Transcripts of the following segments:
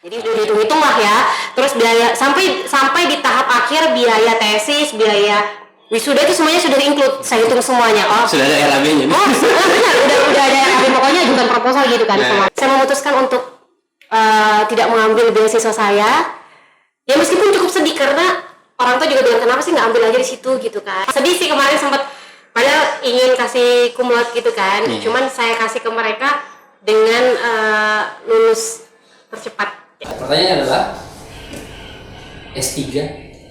Jadi udah dihitung-hitung lah ya. Terus biaya sampai di tahap akhir biaya tesis, biaya wisuda itu semuanya sudah include. Saya hitung semuanya. Oh, sudah ada RAB-nya. Oh, benar. Udah ada RAB, pokoknya ajukan proposal gitu kan semua. Saya memutuskan untuk tidak mengambil beasiswa saya. Ya meskipun cukup sedih karena orang tua juga bilang kenapa sih nggak ambil aja di situ gitu kan. Sedih sih kemarin sempat, padahal ingin kasih kumlot gitu kan. Cuman saya kasih ke mereka dengan lulus tercepat. Pertanyaannya adalah S3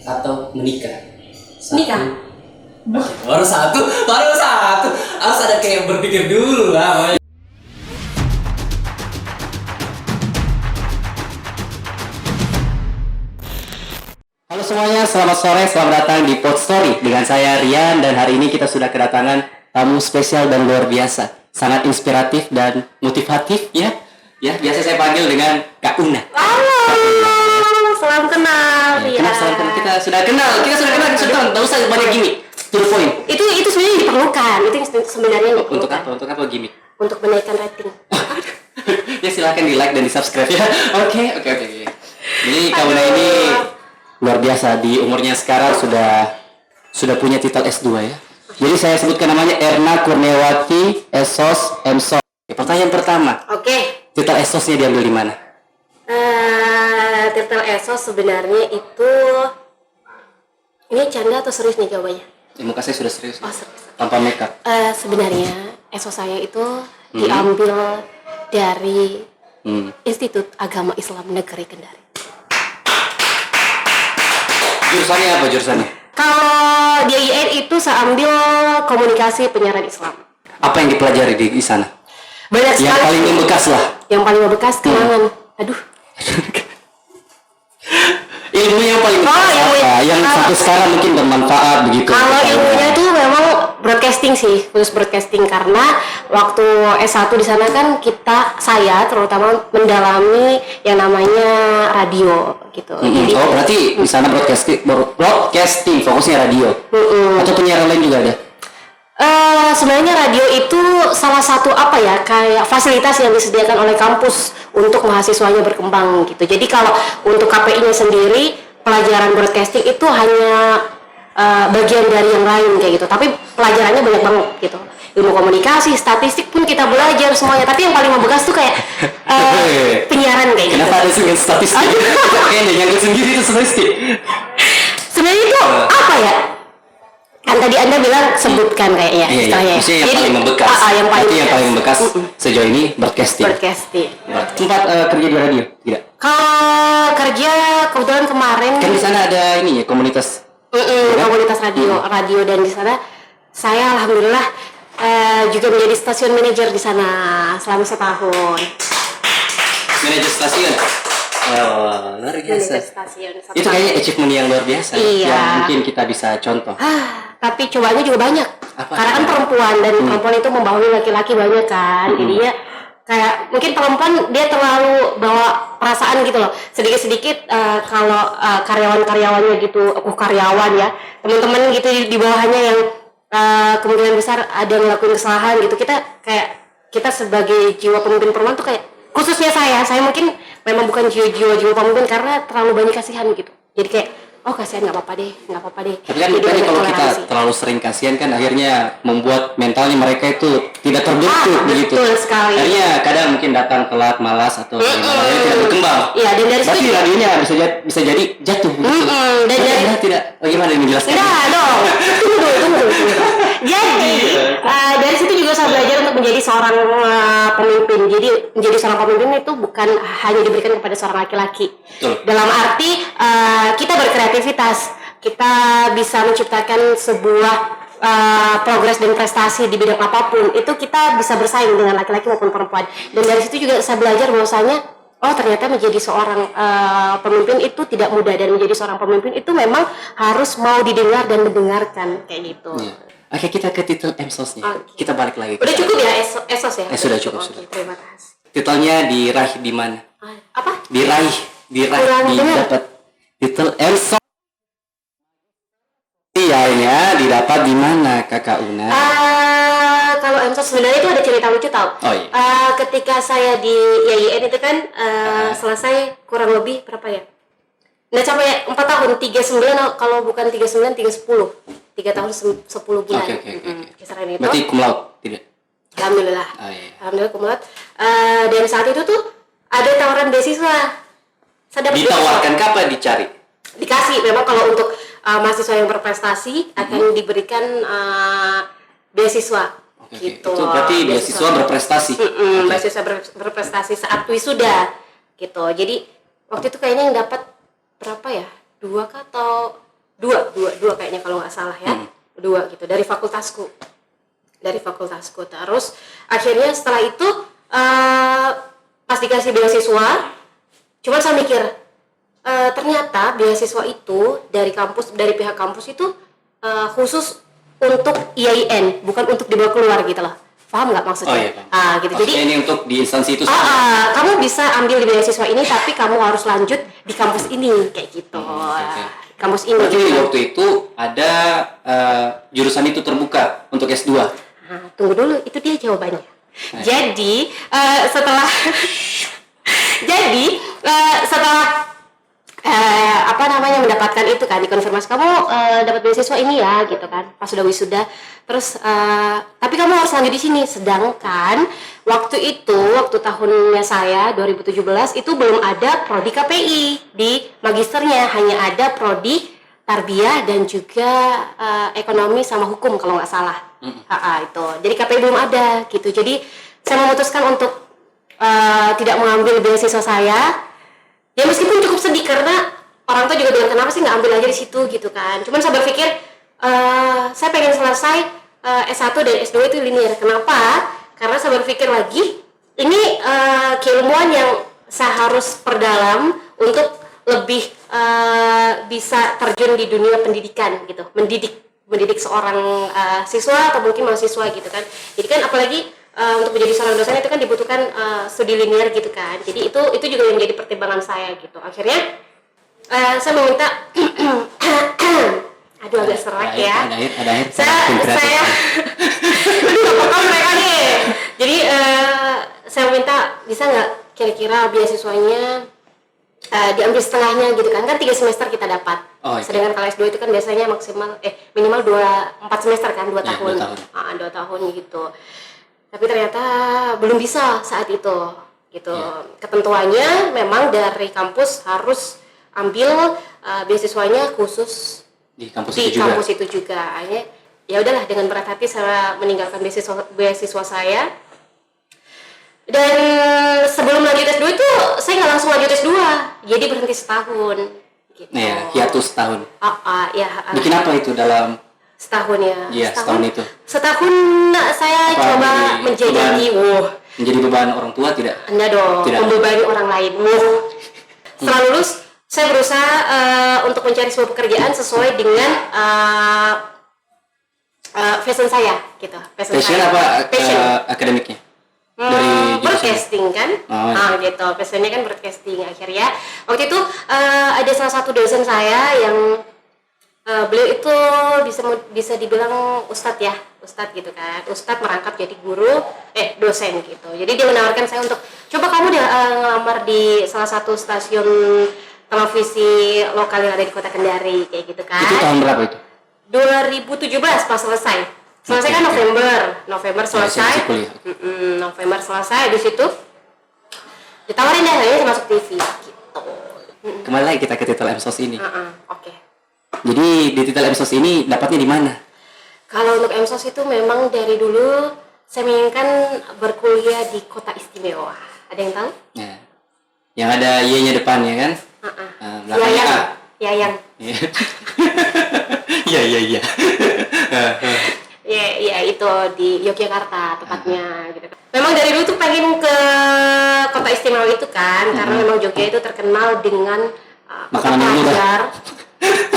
atau menikah? Menikah. Baru satu. Harus ada kayak berpikir dulu lah. Halo semuanya, selamat sore, selamat datang di Pod Story dengan saya Rian, dan hari ini kita sudah kedatangan tamu spesial dan luar biasa, sangat inspiratif dan motivatif ya. Ya, biasa saya panggil dengan Kak Una. Halo, salam kenal. Ya, salam kenal. Kita sudah kenal. Tidak usah banyak gimmick. To the point. Itu sebenarnya diperlukan. Itu sebenarnya diperlukan. Untuk apa gimmick? Untuk menaikkan rating. Ya silakan di like dan di subscribe ya. Oke. Jadi Kak Una ini luar biasa, di umurnya sekarang sudah punya titel S2 ya. Jadi saya sebutkan namanya Erna Kurniawati Esos Emso. Pertanyaan pertama. Oke. Titel Esosnya diambil di mana? Titel Esos sebenarnya itu, ini canda atau serius nih jawabannya? Ya, muka saya sudah serius. Oh, serius. Tanpa makeup. Sebenarnya Esos saya itu diambil dari Institut Agama Islam Negeri Kendari. Jurusannya apa jurusannya? Kalau di IAIN itu saya ambil komunikasi penyiaran Islam. Apa yang dipelajari di sana? Banyak sekali. Yang paling membekas lah. Yang paling membekas kenangan. Aduh. Ilmu yang paling membekas yang sampai sekarang mungkin bermanfaat begitu. Kalau ilmunya itu memang broadcasting sih, khusus broadcasting, karena waktu S1 di sana kan saya terutama mendalami yang namanya radio gitu. Jadi, berarti di sana broadcasting fokusnya radio. Atau penyiaran lain juga ada? Sebenarnya radio itu salah satu kayak fasilitas yang disediakan oleh kampus untuk mahasiswanya berkembang gitu. Jadi kalau untuk KPI-nya sendiri, pelajaran broadcasting itu hanya bagian dari yang lain kayak gitu. Tapi pelajarannya banyak banget gitu. Ilmu komunikasi, statistik pun kita belajar semuanya. Tapi yang paling membekas tuh kayak penyiaran kayak gitu. Kenapa ada dengan statistik? Kayaknya yang sendiri itu statistik. Sebenarnya itu apa ya? Kan tadi Anda bilang sebutkan kayaknya istilahnya. Yang paling membekas. Yang paling membekas sejauh ini broadcasting. Tempat kerja di radio tidak? Kalau kerja kebetulan kemarin kan di sana ada ini ya, komunitas. Komunitas radio, dan di sana saya alhamdulillah juga menjadi stasiun manajer di sana selama setahun. Manajer stasiun. Oh, luar biasa. Itu kayaknya achievement yang luar biasa. Iya. Yang mungkin kita bisa contoh. Tapi cobaannya juga banyak. Karena kan perempuan, dan perempuan itu membawahi laki-laki banyak kan. Jadinya kayak mungkin perempuan dia terlalu bawa perasaan gitu loh. Sedikit-sedikit kalau karyawan-karyawannya gitu, karyawan ya, teman-teman gitu di bawahnya yang kemungkinan besar ada yang ngelakuin kesalahan gitu. Kita sebagai jiwa pemimpin perempuan tuh kayak, khususnya saya mungkin memang bukan jiwa pemimpin karena terlalu banyak kasihan gitu. Jadi kayak, kasihan nggak apa-apa deh. Tapi kan kalau kita terlalu sering kasihan kan akhirnya membuat mentalnya mereka itu tidak terbentuk begitu. Betul sekali. Akhirnya kadang mungkin datang telat, malas atau akhirnya tidak berkembang. Iya, dan dari situ radionya bisa jadi jatuh begitu. Dan dari tidak. Bagaimana ini menjelaskan? Tidak dong. Tunggu. Jadi dari situ juga saya belajar untuk menjadi seorang pemimpin. Jadi menjadi seorang pemimpin itu bukan hanya diberikan kepada seorang laki-laki. Dalam arti kita berkreativitas, kita bisa menciptakan sebuah progres dan prestasi di bidang apapun. Itu kita bisa bersaing dengan laki-laki maupun perempuan. Dan dari situ juga saya belajar bahwasanya ternyata menjadi seorang pemimpin itu tidak mudah, dan menjadi seorang pemimpin itu memang harus mau didengar dan mendengarkan kayak gitu. Oke, kita ke titel Emsosnya. Kita balik lagi. Udah cukup ya Esos ya? Sudah cukup. Terima kasih. Titelnya diraih di mana? Apa? Diraih didapat titel Emsos. Didapat di mana, Kakak Una? Kalau kalau MSOS sebenarnya itu ada cerita lucu tau. Oh, iya. Ketika saya di YIN itu kan selesai kurang lebih berapa ya? Nggak sampai 4 tahun, 39 kalau bukan 39, 310. 3 tahun 10 bulan. Oke. Kisaran itu. Berarti cum laude tidak? Alhamdulillah. Oh, iya. Alhamdulillah cum laude. Dan saat itu tuh ada tawaran beasiswa. Saya dapat Ditawarkan beasiswa. kapan dicari? Dikasih. Memang kalau untuk mahasiswa yang berprestasi akan diberikan beasiswa. Oke. Gitu. Itu berarti beasiswa berprestasi. Oke. Beasiswa berprestasi saat wisuda gitu. Jadi waktu itu kayaknya yang dapat berapa ya? 2 kah atau 2 kayaknya kalau nggak salah ya. 2 gitu dari fakultasku. Terus akhirnya setelah itu pas dikasih beasiswa, cuman saya mikir ternyata beasiswa itu dari pihak kampus itu khusus untuk IAIN, bukan untuk dibawa keluar gitu loh. Paham nggak maksudnya? Oh iya, paham. Gitu. Maksudnya Jadi ini untuk di instansi itu kamu bisa ambil di beasiswa ini, tapi kamu harus lanjut di kampus ini kayak gitu. Oke. Kampus ini. Berarti gitu. waktu itu ada jurusan itu terbuka untuk S2. Nah, tunggu dulu, itu dia jawabannya. Jadi setelah mendapatkan itu kan dikonfirmasi kamu dapat beasiswa ini ya gitu kan pas sudah wisuda, terus tapi kamu harus lanjut di sini. Sedangkan waktu tahunnya saya 2017 itu belum ada prodi KPI di magisternya, hanya ada prodi tarbiyah dan juga ekonomi sama hukum kalau nggak salah. Itu jadi KPI belum ada gitu. Jadi saya memutuskan untuk tidak mengambil beasiswa saya. Ya meskipun cukup sedih karena orang tua juga bilang kenapa sih nggak ambil aja di situ gitu kan. Cuman saya berpikir saya pengen selesai S1 dan S2 itu linear. Kenapa? Karena saya berpikir lagi ini keilmuan yang saya harus perdalam untuk lebih bisa terjun di dunia pendidikan gitu, mendidik seorang siswa atau mungkin mahasiswa gitu kan. Jadi kan apalagi untuk menjadi seorang dosen itu kan dibutuhkan studi linear gitu kan. Jadi itu juga yang menjadi pertimbangan saya gitu. Akhirnya saya meminta aduh agak serak ya. Ada air. Saya mereka nih. Jadi saya minta bisa nggak kira-kira beasiswanya diambil setengahnya gitu kan 3 semester kita dapat. Sedangkan kalau S2 itu kan biasanya minimal 4 semester kan 2 tahun. 2 tahun gitu. Tapi ternyata belum bisa saat itu gitu. Ketentuannya memang dari kampus harus ambil beasiswanya khusus di kampus itu juga. Akhirnya ya udahlah, dengan berat hati saya meninggalkan beasiswa saya. Dan sebelum lanjut S2 itu saya nggak langsung lanjut S2, jadi berhenti setahun gitu. Hiatus setahun. Bikin apa itu dalam setahun ya? Iya, setahun itu. Setahun saya coba menjadi beban orang tua tidak? Enggak dong, membebani orang lain. Setelah lulus, saya berusaha untuk mencari sebuah pekerjaan sesuai dengan passion saya gitu. Passion apa? Akademiknya? Dari broadcasting kan? Gitu. Passionnya kan broadcasting. Akhirnya waktu itu ada salah satu dosen saya yang beliau itu bisa dibilang ustadz gitu kan. Ustadz merangkap jadi dosen gitu. Jadi dia menawarkan saya untuk coba kamu ngelamar di salah satu stasiun televisi lokal yang ada di Kota Kendari kayak gitu kan. Itu tahun berapa itu? 2017 pas selesai kan November selesai. November selesai, di situ ditawarin saya masuk TV gitu. Kembali lagi kita ke titel MSOS ini. Oke. Jadi di titel MSOS ini dapatnya di mana? Kalau untuk MSOS itu memang dari dulu saya menginginkan berkuliah di Kota Istimewa. Ada yang tahu? Ya. Yang ada Y-nya depannya kan? Yayang. Iya. Ya itu di Yogyakarta tepatnya gitu. Memang dari dulu tuh pengen ke Kota Istimewa itu kan, karena memang Jogja itu terkenal dengan makanan yang murah.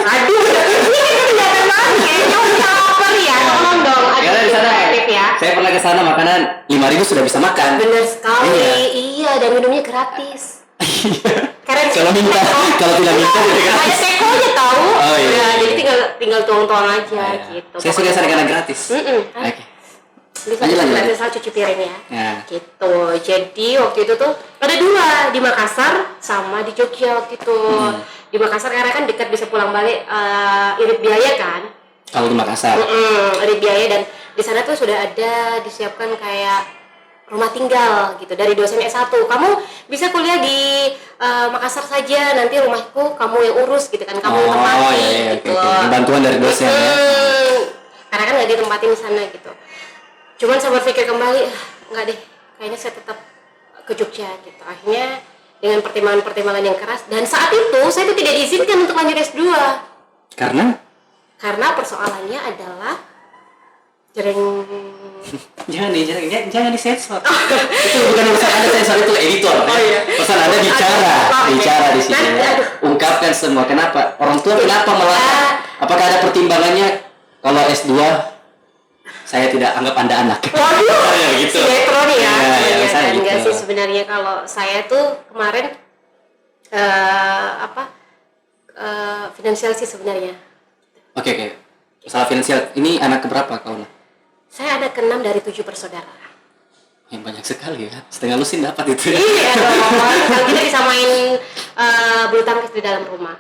Aduh, ini kelihatan banget kayaknya udah lapar ya. Tolong dong, kreatif ya. Saya pernah ke sana, makanan 5.000 sudah bisa makan. Bener sekali, iya, dan minumnya gratis. Keren. Kalau tidak minta ada tekonya tahu. Oh iya. Jadi tinggal tuang-tuang aja gitu. Saya suka sana karena gratis. Oke. bisa Lanjut. misal cuci piring ya. Ya. Gitu. Jadi waktu itu tuh ada dua di Makassar sama di Jogja waktu itu. Di Makassar karena kan dekat bisa pulang balik irit biaya kan. Kalau di Makassar. Irit biaya dan di sana tuh sudah ada disiapkan kayak rumah tinggal gitu dari dosen S1. Kamu bisa kuliah di Makassar saja, nanti rumahku kamu yang urus gitu kan, kamu yang tempatin iya, gitu. oke. Bantuan dari dosen ya. Karena kan nggak ditempatin di sana gitu. Cuman saya berpikir kembali, nggak deh, kayaknya saya tetap ke Jogja gitu. Akhirnya dengan pertimbangan-pertimbangan yang keras dan saat itu saya tuh tidak diizinkan untuk lanjut S2. Karena persoalannya adalah jangan disensor. Itu bukan urusan Anda sensor, itu editor. Iya. Pesan Anda bicara di sini. Ungkapkan semua. Kenapa? Orang tua kenapa melarang? Apakah ada pertimbangannya? Kalau S2 saya tidak anggap Anda anak. Waduh, ya, gitu. sinetron ya. Ya, saya enggak gitu. sih sebenarnya kalau saya tuh kemarin finansial sih sebenarnya. Oke. Masalah finansial. Ini anak keberapa kau? Saya ada ke-6 dari 7 bersaudara. Yang banyak sekali ya. Setengah lusin dapat itu ya. Iya dong. Kalau kita bisa main bulu tangkis di dalam rumah.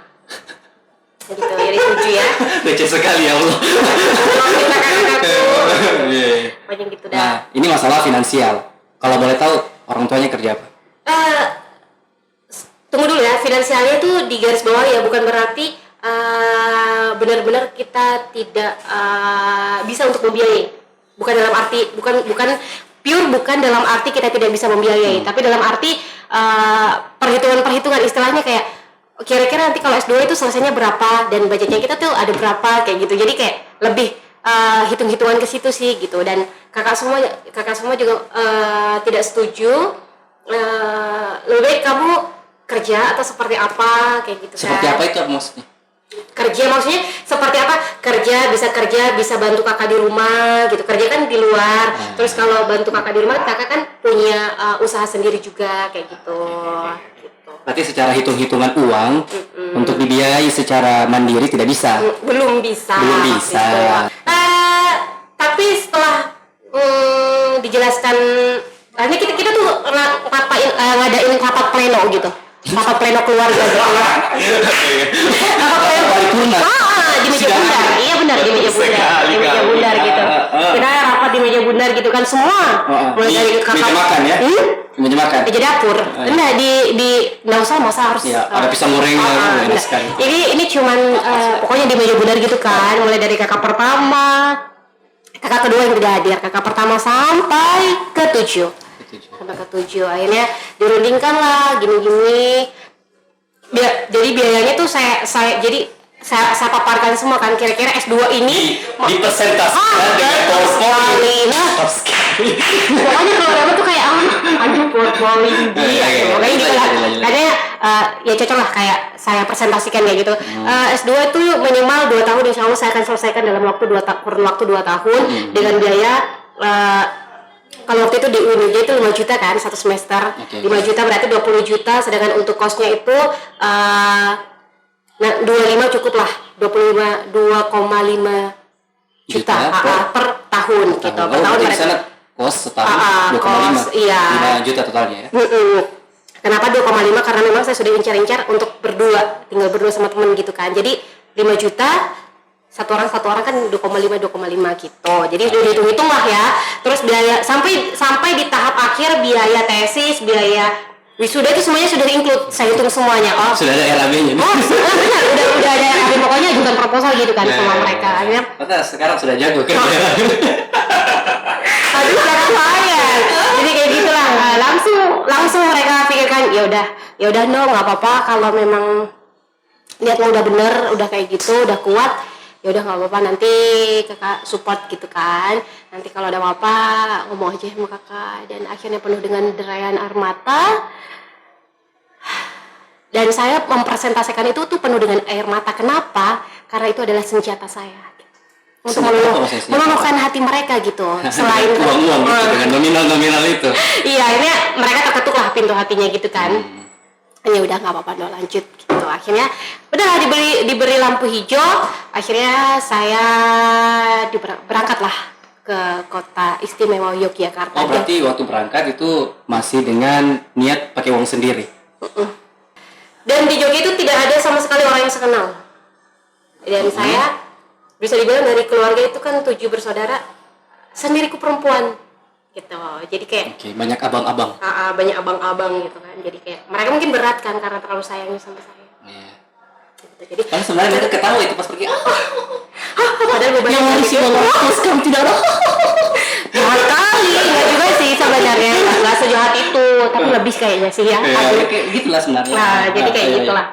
Gitu, jadi 7 ya. Receh sekali ya Allah. Kita kakak-kakakku. Banyak gitu dah. Nah, ini masalah finansial. Kalau boleh tahu orang tuanya kerja apa? Tunggu dulu ya, finansialnya tuh di garis bawah ya, bukan berarti benar-benar kita tidak bisa untuk membiayai. Bukan dalam arti bukan dalam arti kita tidak bisa membiayai, tapi dalam arti perhitungan istilahnya kayak kira-kira nanti kalau S2 itu selesainya berapa dan budgetnya kita tuh ada berapa kayak gitu. Jadi kayak lebih hitung-hitungan ke situ sih gitu. Dan kakak semua juga tidak setuju. Lebih baik kamu kerja atau seperti apa kayak gitu. Seperti apa itu maksudnya? Kerja maksudnya seperti apa? Bisa kerja bisa bantu kakak di rumah gitu. Kerja kan di luar. Terus kalau bantu kakak di rumah, kakak kan punya usaha sendiri juga kayak gitu. Berarti secara hitung-hitungan uang untuk dibiayai secara mandiri tidak bisa. Belum bisa. Tapi setelah dijelaskan, ini kita tuh ngadain rapat pleno gitu. Rapat pleno keluarga gitu. Rapat pleno. Di meja bundar. Iya benar, di meja bundar. Di meja bundar gitu. Kita rapat di meja bundar gitu kan semua. Mulai dari kakak. Meja makan ya? Meja makan. Meja dapur. Nah, nggak usah masa harus. Iya, ada pisang gorengnya, enak sekali. Ini cuman pokoknya di meja bundar gitu kan, mulai dari kakak pertama, kakak kedua yang tidak hadir, kakak pertama sampai ke-7. Sampai ke-7 akhirnya dirundingkan lah gini-gini. Jadi biayanya tuh saya paparkan semua kan, kira-kira S2 ini dipresentasikan dengan PowerPoint. Pokoknya kalau dapat tuh kayak aduh PowerPoint pokoknya gitu lah. Katanya ya cocok lah kayak saya presentasikan kayak gitu. S2 itu minimal 2 tahun, insya Allah saya akan selesaikan dalam kurun waktu 2 tahun dengan biaya kalau waktu itu di UNJ itu 5 juta kan satu semester. 5 juta berarti 20 juta, sedangkan untuk kosnya itu 25 cukup lah, 2,5 juta per tahun gitu. Per tahun berarti sana kos setahun 2,5. Iya. 5 juta totalnya ya. Kenapa 2,5? Karena memang saya sudah incar-incar untuk tinggal berdua sama temen gitu kan. Jadi 5 juta satu orang kan 2,5 gitu. Jadi udah hitung-hitung lah ya. Terus biaya sampai di tahap akhir, biaya tesis, biaya wisuda itu semuanya sudah include. Saya hitung semuanya. Sudah ada RAB-nya. Benar, udah ada RAB, pokoknya ajukan proposal gitu kan sama mereka. Akhirnya sekarang sudah jago kan. Aduh, jangan bayar. Jadi kayak gitulah. Langsung mereka pikirkan, ya udah no, nggak apa-apa kalau memang lihatnya udah bener, udah kayak gitu, udah kuat. Ya udah nggak apa-apa, nanti kakak support gitu kan. Nanti kalau ada apa-apa ngomong aja sama kakak. Dan akhirnya penuh dengan derayan air mata. Dan saya mempresentasikan itu tuh penuh dengan air mata. Kenapa? Karena itu adalah senjata saya untuk meluluhkan hati mereka gitu. Selain uang gitu, dengan nominal itu. Iya, akhirnya mereka terketuk lah pintu hatinya gitu kan. Ya udah nggak apa-apa, no, lanjut gitu. Akhirnya udah diberi lampu hijau. Akhirnya saya berangkat lah ke kota istimewa Yogyakarta. Oh, berarti waktu berangkat itu masih dengan niat pakai uang sendiri. Dan di Jogja itu tidak ada sama sekali orang yang saya kenal. Dan saya bisa dibilang dari keluarga itu kan 7 bersaudara, sendiriku perempuan gitu. Jadi kayak Banyak abang-abang. banyak abang-abang gitu kan. Jadi kayak mereka mungkin berat kan karena terlalu sayangnya sama saya. Iya. Gitu. Jadi Kan sebenarnya mereka ketawa itu pas pergi. padahal bebannya Yang harus gitu. kamu tidak ada. Jahat kali, enggak juga sih sebenarnya, nggak sejahat itu, tapi lebih kayaknya sih ya. Ya, kayak gitulah sebenarnya. Nah, jadi kayak gitulah.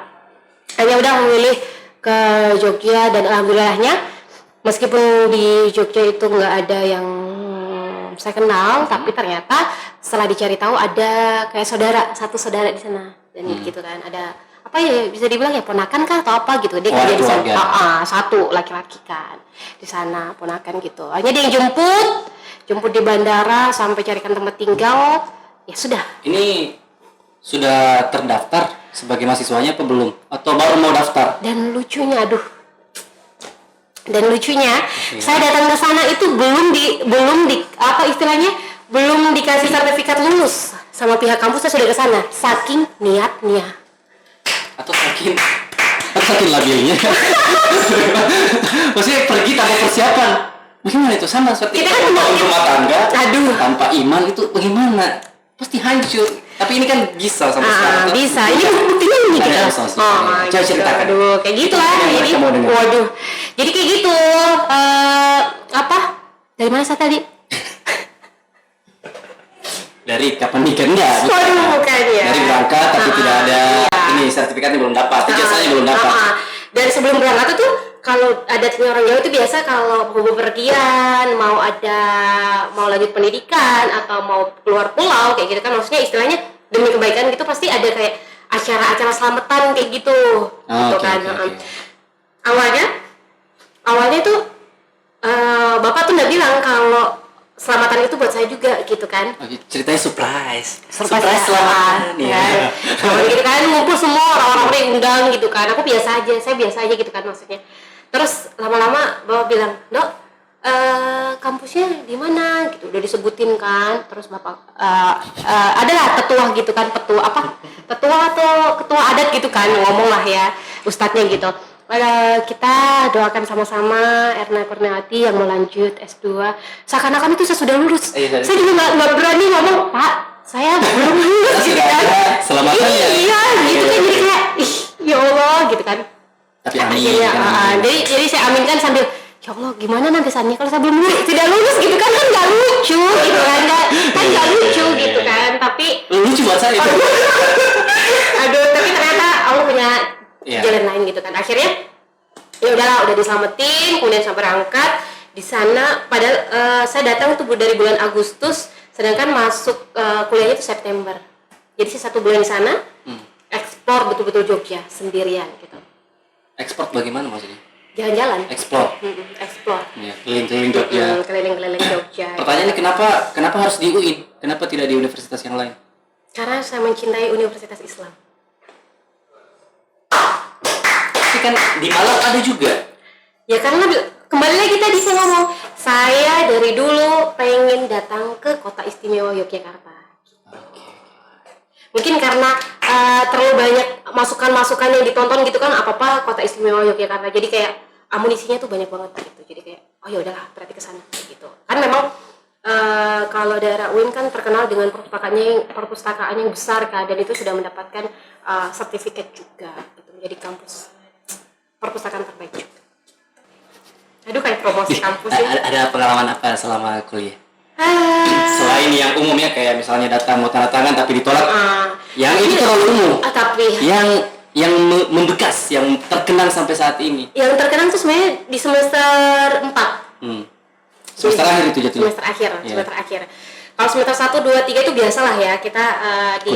Hanya udah memilih ke Jogja dan alhamdulillahnya, meskipun di Jogja itu nggak ada yang saya kenal, tapi ternyata setelah dicari tahu ada kayak satu saudara di sana dan gitu kan, ada apa ya bisa dibilang ya ponakan kah atau apa gitu, dia kerja di sana. Satu laki-laki kan di sana ponakan gitu. Hanya dia yang jemput di bandara sampai carikan tempat tinggal, ya sudah. Ini sudah terdaftar sebagai mahasiswanya apa belum? Atau baru mau daftar? Dan lucunya, saya datang ke sana itu belum di apa istilahnya, belum dikasih sertifikat lulus sama pihak kampus. Saya sudah ke sana saking niatnya. Atau saking labilnya. Maksudnya pergi tanpa persiapan. Bagaimana itu? Sama seperti Kita kan rumah tangga. Aduh. Tanpa iman itu bagaimana? Pasti hancur. Tapi ini kan bisa sampai sekarang. Bisa. Ini buktinya ini Ada gitu. asal-asal. Coba ceritakan. Aduh, kayak gitulah. Jadi, waduh. Jadi kayak gitu. Apa? Dari mana saya tadi? Dari kapan nikahnya? Waduh, bukan ya. Dari berangkat tapi tidak ada ini sertifikatnya belum dapat, ijazahnya belum dapat. Dan sebelum berangkat itu kalau adatnya orang Jawa itu biasa kalau mau bepergian, mau lanjut pendidikan atau mau keluar pulau kayak gitu kan, maksudnya istilahnya demi kebaikan gitu pasti ada kayak acara-acara selamatan kayak gitu. Gitu kan. Awalnya tuh bapak tuh nggak bilang kalau selamatan itu buat saya juga gitu kan. Ceritanya surprise selamatan ya. Gitu kan, ngumpul semua orang-orang yang undang gitu kan. Saya biasa aja gitu kan maksudnya. Terus lama-lama bapak bilang, "Dok, kampusnya di mana?" gitu. Udah disebutin kan. Terus bapak adalah tetua gitu kan, tetua atau ketua adat gitu kan, ngomong lah ya ustadznya gitu. Kita doakan sama-sama Erna Kurniawati yang mau lanjut S2. Seakan-akan itu saya sudah lulus. Saya juga nggak berani ngomong, "Pak, saya belum lulus." gitu kan. Selamatan ya. Iya, gitu kan, jadi kayak ya Allah gitu kan. Tapi amin. Jadi saya aminkan sambil, ya Allah gimana nanti saatnya kalau saya belum lulus, tidak lulus gitu kan nggak lucu gitu kan, nggak lucu gitu kan. Tapi lucu buat saya. aduh, tapi ternyata Allah punya jalan lain gitu kan. Akhirnya ya udahlah, udah diselamatin, kemudian saya berangkat di sana. Padahal saya datang tuh dari bulan Agustus, sedangkan masuk kuliahnya itu September. Jadi saya 1 bulan di sana, eksplor betul-betul Jogja sendirian gitu. Ekspor bagaimana maksudnya? Jalan-jalan. Eksplor. Eksplor. Ya, keliling-keliling Jogja. Keliling-keliling Jogja. Pertanyaannya kenapa harus di UIN? Kenapa tidak di universitas yang lain? Karena saya mencintai Universitas Islam. Tapi kan di Malang ada juga. Ya karena kembali lagi tadi saya ngomong, saya dari dulu pengen datang ke kota istimewa Yogyakarta. Mungkin karena terlalu banyak masukan-masukan yang ditonton gitu kan, apa-apa kota istimewa Yogyakarta. Jadi kayak amunisinya tuh banyak banget gitu. Jadi kayak oh ya udahlah berarti kesana gitu. Kan memang kalau daerah UIN kan terkenal dengan perpustakaan yang besar kan, dan itu sudah mendapatkan sertifikat juga gitu, menjadi kampus perpustakaan terbaik juga. Aduh kayak promosi kampus ya. Ada pengalaman apa selama kuliah? Selain yang umumnya kayak misalnya datang mau tanda tangan tapi ditolak, yang itu terlalu umum. Tapi yang membekas, yang terkenang sampai saat ini. Yang terkenang tuh sebenarnya di semester 4. Semester akhir itu jatuhnya. Semester akhir. Kalau semester 1, 2, 3 itu biasalah ya, kita di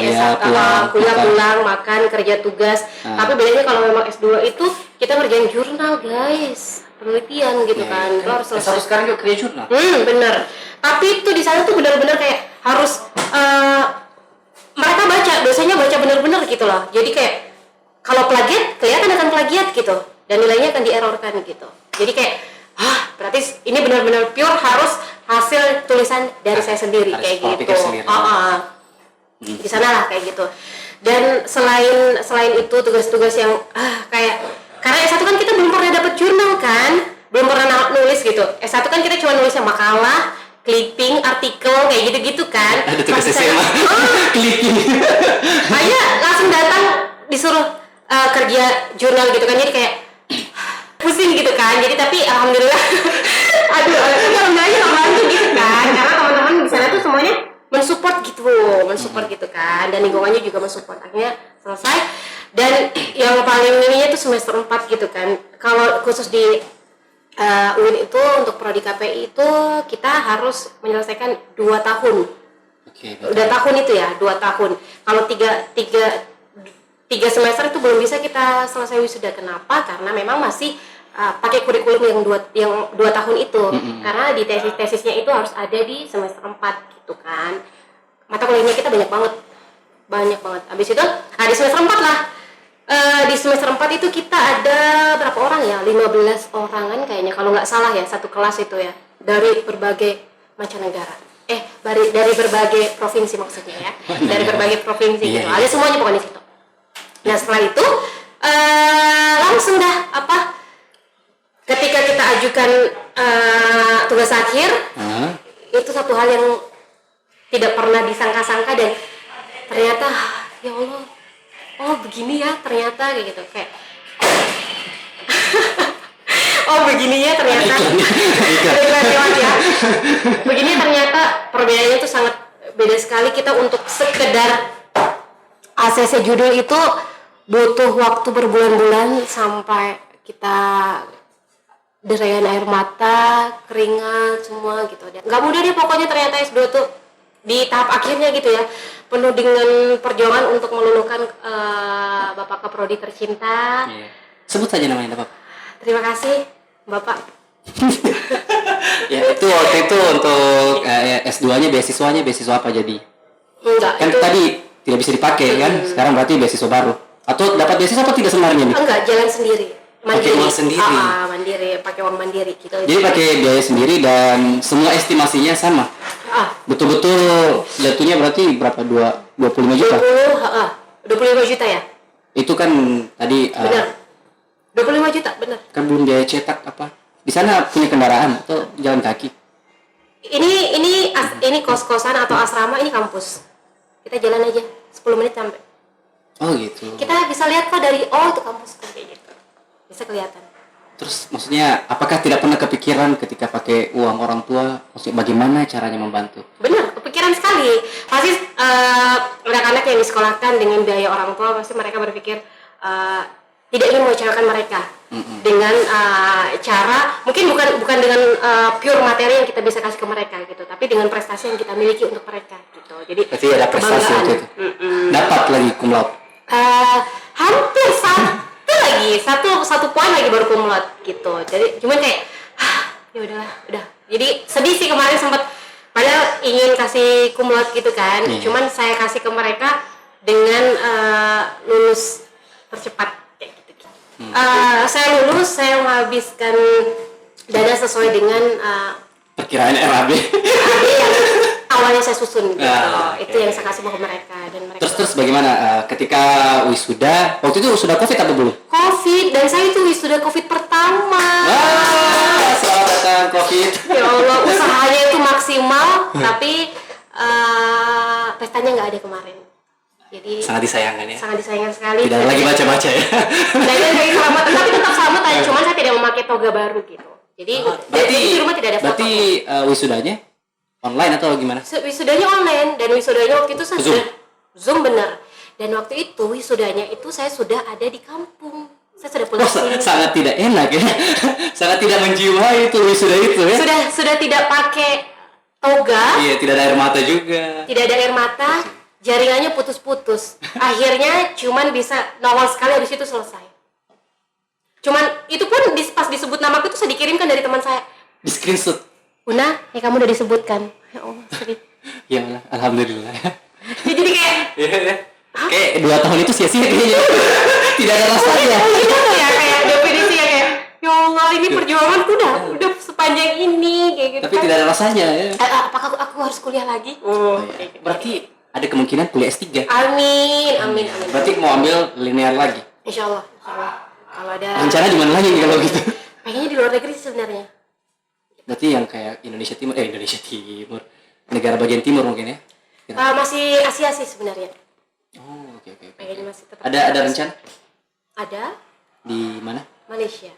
kuliah, pulang, makan, kerja tugas. Tapi bedanya kalau memang S2 itu kita ngerjain jurnal, guys. Penelitian gitu kan. Itu harus selesai. Sekarang juga kerja jurnal. Bener. Tapi itu di sana tuh benar-benar kayak harus mereka dosennya baca benar-benar gitu loh. Jadi kayak kalau plagiat kelihatan akan plagiat gitu, dan nilainya akan dierorkan gitu. Jadi kayak berarti ini benar-benar pure harus hasil tulisan dari saya sendiri harus kayak pola gitu. pikir sendiri. Di sana lah kayak gitu. Dan selain itu tugas-tugas yang kayak karena S1 kan kita belum pernah dapat jurnal kan, belum pernah nulis gitu. S1 kan kita cuma nulisnya makalah, clipping, artikel kayak gitu-gitu kan. Ada tugas SMA. Clipping. Aja langsung datang disuruh kerja jurnal gitu kan, jadi kayak pusing gitu kan. Jadi tapi alhamdulillah alhamdulillah membantu gitu kan, karena teman-teman di sana tuh semuanya mensupport gitu kan, dan lingkungannya juga mensupport. Akhirnya selesai. Dan yang paling ininya tuh semester 4 gitu kan. Kalau khusus di UIN itu untuk prodi KPI itu kita harus menyelesaikan 2 tahun. Udah tahun itu ya, 2 tahun. Kalau 3 semester itu belum bisa kita selesai wisuda. Kenapa? Karena memang masih pakai kurikulum yang 2 tahun itu. Karena di tesisnya itu harus ada di semester 4 gitu kan. Mata kuliahnya kita banyak banget. Habis itu di semester 4 lah. Di semester 4 itu kita ada berapa orang ya? 15 orangan kayaknya kalau nggak salah ya, satu kelas itu ya. Dari berbagai mancanegara. Dari berbagai provinsi maksudnya ya. Dari berbagai provinsi gitu. Ada semuanya pokoknya di situ. Nah, setelah itu langsung dah ketika kita ajukan tugas akhir, itu satu hal yang tidak pernah disangka-sangka, dan ternyata ya Allah, begini ya ternyata kayak gitu, kayak begini ya ternyata begini ternyata perbedaannya itu sangat beda sekali. Kita untuk sekedar ACC judul itu butuh waktu berbulan-bulan sampai kita derayan air mata, keringat semua gitu. Nggak mudah deh pokoknya ternyata S2 tuh di tahap akhirnya gitu ya, penuh dengan perjuangan untuk meluluhkan Bapak Kaprodi tercinta. Sebut saja namanya Bapak. Terima kasih Bapak. Ya itu waktu itu untuk S2-nya beasiswa apa jadi? Enggak. Kan itu tadi tidak bisa dipakai kan? Sekarang berarti beasiswa baru. Atau dapat beasiswa apa tidak sebenarnya nih? enggak, jalan sendiri. Mandiri. Pakai uang sendiri. Mandiri, pakai uang mandiri gitu. Jadi pakai biaya sendiri dan semua estimasinya sama. Betul-betul jatuhnya berarti berapa? 25 juta? 25 juta ya? Itu kan tadi Benar. 25 juta, benar. Kan belum biaya cetak apa? Di sana punya kendaraan atau jalan kaki? Ini kos-kosan atau asrama, ini kampus. Kita jalan aja 10 menit sampai. Oh gitu. Kita bisa lihat kok dari itu kampus kayak gitu. Bisa kelihatan. Terus maksudnya apakah tidak pernah kepikiran ketika pakai uang orang tua, maksudnya bagaimana caranya membantu? Benar, kepikiran sekali. Pasti anak-anak yang disekolahkan dengan biaya orang tua, pasti mereka berpikir tidak ingin mengecewakan mereka dengan cara mungkin bukan dengan pure materi yang kita bisa kasih ke mereka gitu, tapi dengan prestasi yang kita miliki untuk mereka gitu. Jadi pasti ada prestasi itu. Dapat lagi cum laude. Hampir satu poin lagi baru cum laude gitu. Jadi cuman kayak ya udah. Jadi sedih sih kemarin sempat, padahal ingin kasih cum laude gitu kan. Cuman saya kasih ke mereka dengan lulus tercepat kayak gitu. Saya lulus, saya menghabiskan dana sesuai dengan perkiraan RAB yang awalnya saya susun gitu. Itu Okay. yang saya kasih ke mereka, dan mereka Terus bagaimana ketika wisuda? Waktu itu sudah COVID atau belum? COVID, dan saya itu wisuda COVID pertama. Selamat datang COVID. Ya Allah, usahanya itu maksimal, tapi pestanya nggak ada kemarin. Jadi Sangat disayangkan ya. sangat disayangkan sekali. Tidak lagi baca-baca ya. Dan lagi selamatan, tapi tetap selamatan. Cuman saya tidak memakai toga baru gitu. Jadi di rumah tidak ada foto. Berarti wisudanya online atau gimana? Wisudanya online, dan wisudanya waktu itu saya Zoom. sudah Zoom benar. Dan waktu itu wisudanya itu saya sudah ada di kampung. Saya sudah pulang sini. Sangat tidak enak ya. Sangat tidak menjiwai itu wisuda itu ya. Sudah tidak pakai toga. Iya, tidak ada air mata juga. Tidak ada air mata, jaringannya putus-putus. Akhirnya cuman bisa nongol sekali, habis itu selesai. Cuman itu pun pas disebut namaku itu saya dikirimkan dari teman saya. Di screenshot. Una, kamu udah disebutkan. Ya Allah, sedih. Ya Allah, alhamdulillah. Ya, jadi kayak Kayak 2 tahun itu sia-sia kayaknya. Tidak ada rasanya. gitu ya, kayak definisi ya kayak ya Allah, ini perjuanganku udah sepanjang ini kayak gitu. Tapi tidak ada rasanya ya. Apakah aku harus kuliah lagi? Berarti ada kemungkinan kuliah S3. Amin. Berarti mau ambil linear lagi. Insya Allah. Kalau ada Rencana di mana lagi nih kalau gitu? pengennya di luar negeri sih sebenarnya. Berarti yang kayak Indonesia Timur, negara bagian timur mungkin ya? Masih Asia sih sebenarnya. Oh, oke. Pengennya masih tetap. Ada rencana? Ada. Di mana? Malaysia.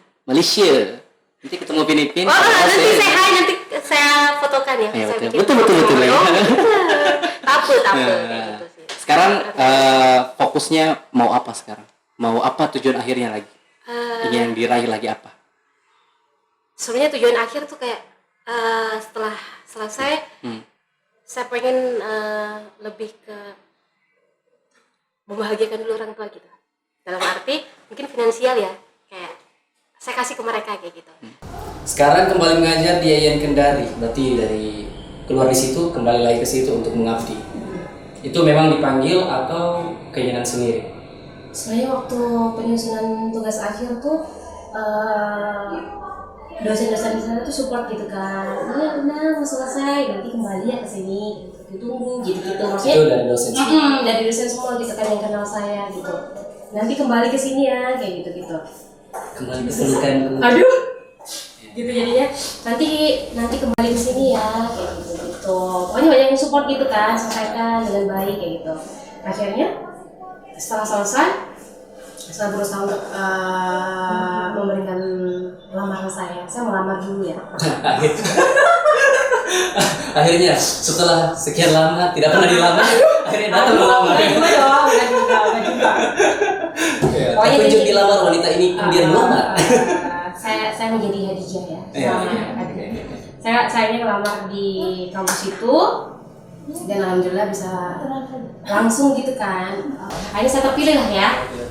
Nanti ketemu Filipina. Nanti saya fotokan ya. Ya, Saya betul. bikin Ya. Takut kayak gitu sih. Sekarang fokusnya mau apa sekarang? Mau apa tujuan akhirnya lagi? Ingin diraih lagi apa? Sebenarnya tujuan akhir tuh kayak setelah selesai, saya pengen lebih ke membahagiakan dulu orang tua gitu. Dalam arti mungkin finansial ya, kayak saya kasih ke mereka kayak gitu. Sekarang kembali mengajar di Yayan Kendari, berarti dari keluar di situ kembali lagi ke situ untuk mengabdi. Itu memang dipanggil atau keinginan sendiri? Sebenarnya waktu penyusunan tugas akhir tuh dosen-dosen di sana tuh support gitu kan. Iya benar mau selesai, nanti kembali ya ke sini. Ditunggu gitu-gitu maksudnya. Itu dari dosen. Dari dosen semua gitu kan yang kenal saya gitu. Nanti kembali ke sini ya kayak gitu-gitu. Kembali ke pelukan. Aduh. Gitu jadinya nanti kembali ke sini ya kayak gitu. Pokoknya banyak yang support gitu kan, selesaikan dengan baik kayak gitu. Akhirnya setelah selesai, setelah berusaha untuk memberikan lamaran saya melamar dulu ya. Akhirnya setelah sekian lama tidak pernah dilamar, akhirnya datang melamar. Enggak juga. Pokoknya Kunjung dilamar wanita ini kemudian melamar. Saya menjadi Hadijah ya. Saya ngelamar di kampus itu dan alhamdulillah bisa langsung gitu kan. Akhirnya saya terpilih lah ya.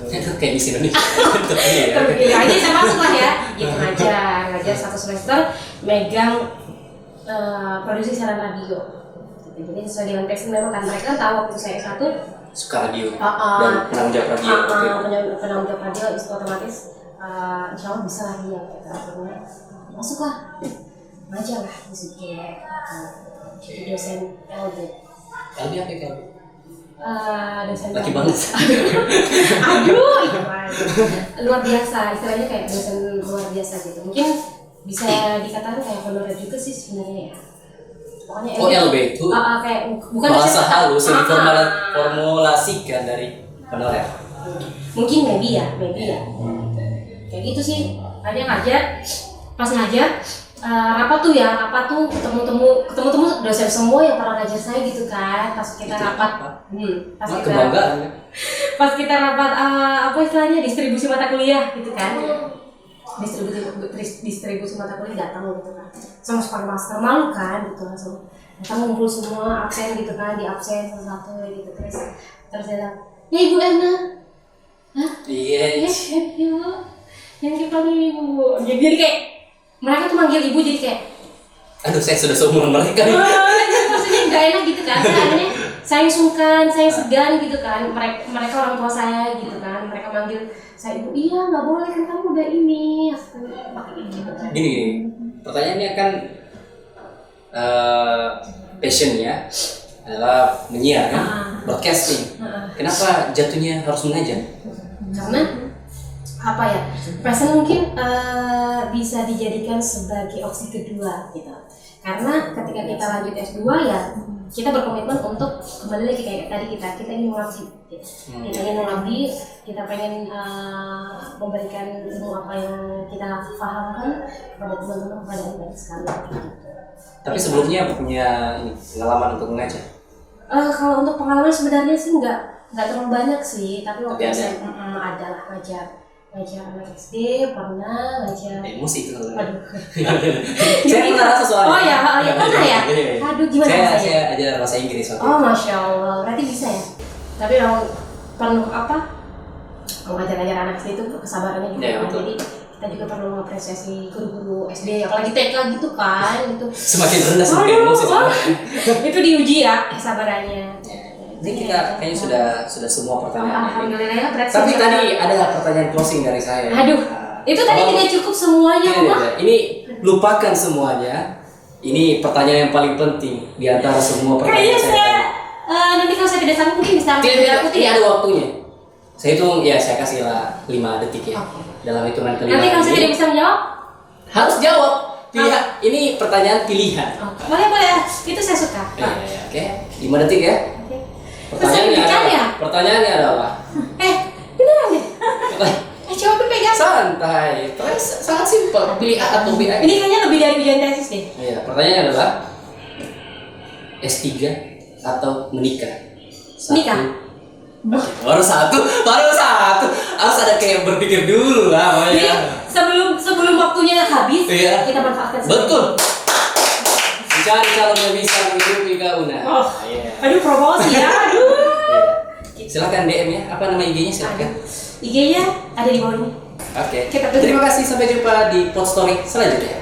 Kayak di sini nih. Terpilih aja saya masuk lah ya. Gitu ngajar 1 semester megang produksi siaran radio. Jadi sesuai dengan passion memang kan mereka tahu waktu saya S1 suka radio dan penanggung jawab radio. Penanggung jawab radio itu otomatis insya Allah bisa lah ya kita akhirnya masuklah ngajar lah di situ jadi dosen LB. LB apa ya? Dosen laki banget. Aduh itu luar biasa, istilahnya kayak dosen luar biasa gitu. Mungkin bisa dikatakan kayak honorer juga sih sebenarnya ya. Pokoknya LB itu kayak bukan bahasa halus yang diformulasikan dari honorer. Mungkin maybe ya. Kayak gitu sih. Ada ngajar, pas ngajar rapat tuh ketemu dosen semua yang pernah ngajar saya gitu kan. Pas kita rapat pas kita rapat apa istilahnya distribusi mata kuliah gitu kan. Distribusi mata kuliah datang gitu kan. Sama pakai masker, malu kan gitu langsung. Datang ngumpul semua absen gitu kan, di absen satu-satu gitu terus dia ya Ibu Erna. Hah? Iya. Ibu. Yang kita panggil Ibu. Jadi kayak mereka tuh manggil Ibu jadi kayak aduh saya sudah seumuran mereka nih. Maksudnya gak enak gitu kan. Akhirnya saya sungkan, saya segan gitu kan. Mereka orang tua saya gitu kan. Mereka manggil saya Ibu. Iya nggak boleh kan kamu udah ini. Pakai gitu kan. Gini. Pertanyaannya kan passionnya adalah menyiar kan, broadcasting. Kenapa jatuhnya harus mengajar? Karena apa ya? Passion mungkin bisa dijadikan sebagai opsi kedua gitu. Karena ketika kita lanjut S2 ya kita berkomitmen untuk kembali lagi kayak tadi kita ingin mengabdi. Kita ingin mengabdi, kita pengen memberikan ilmu apa yang kita pahamkan kepada teman-teman kepada adik sekalian gitu. Tapi sebelumnya punya pengalaman untuk mengajar? Kalau untuk pengalaman sebenarnya sih nggak terlalu banyak sih, tapi waktu SMA ada lah ngajar anak SD, pernah ngajar. Emosi itu. Aduh. Saya pernah rasa soalnya. Oh ya pernah ya. Aduh gimana saya ajar bahasa Inggris waktu. Oh masya Allah, berarti bisa ya. Tapi kalau penuh apa? Ngajar anak SD itu kesabarannya juga. Ya, jadi kita juga perlu mengapresiasi guru-guru SD, apalagi TK gitu kan. Itu semakin rendah semakin emosi. Itu diuji ya kesabarannya. Jadi kita kayaknya sudah semua pertanyaan. Alhamdulillah ya, berarti. Tapi tadi ada pertanyaan closing dari saya. Aduh, itu tadi tidak cukup semuanya, Pak. Ini lupakan semuanya. Ini pertanyaan yang paling penting di antara semua pertanyaan Kayaknya saya tadi. nanti kalau saya tidak sanggup mungkin bisa Tidak, aku tidak ada waktunya. Saya hitung, ya saya kasih lah 5 detik ya. Oke. Dalam hitungan kelima Nanti kalau saya ini tidak bisa menjawab, harus jawab. Pilihan, ini pertanyaan pilihan. boleh, itu saya suka. Iya, oke. 5 detik ya. Oke. Pertanyaannya Terus saya adalah, pertanyaannya adalah beneran deh. Coba pegang. santai, terus sangat simpel. Pilih A atau B aja. Ini kayaknya lebih dari ujian tesis deh. Iya, pertanyaannya adalah S3 atau menikah? Menikah? Oke, baru satu. Harus ada kayak berpikir dulu lah, Jadi Maya. sebelum waktunya habis, Iya. kita manfaatkan. Betul. Mencari calon yang bisa menghidupi kau Una. Oh. Iya. Aduh promosi ya, aduh. Iya. Silakan DM ya. Apa nama IG-nya silakan. IG-nya ada di bawah ini. Oke. Kita tutup. Terima kasih, sampai jumpa di Pod Story selanjutnya.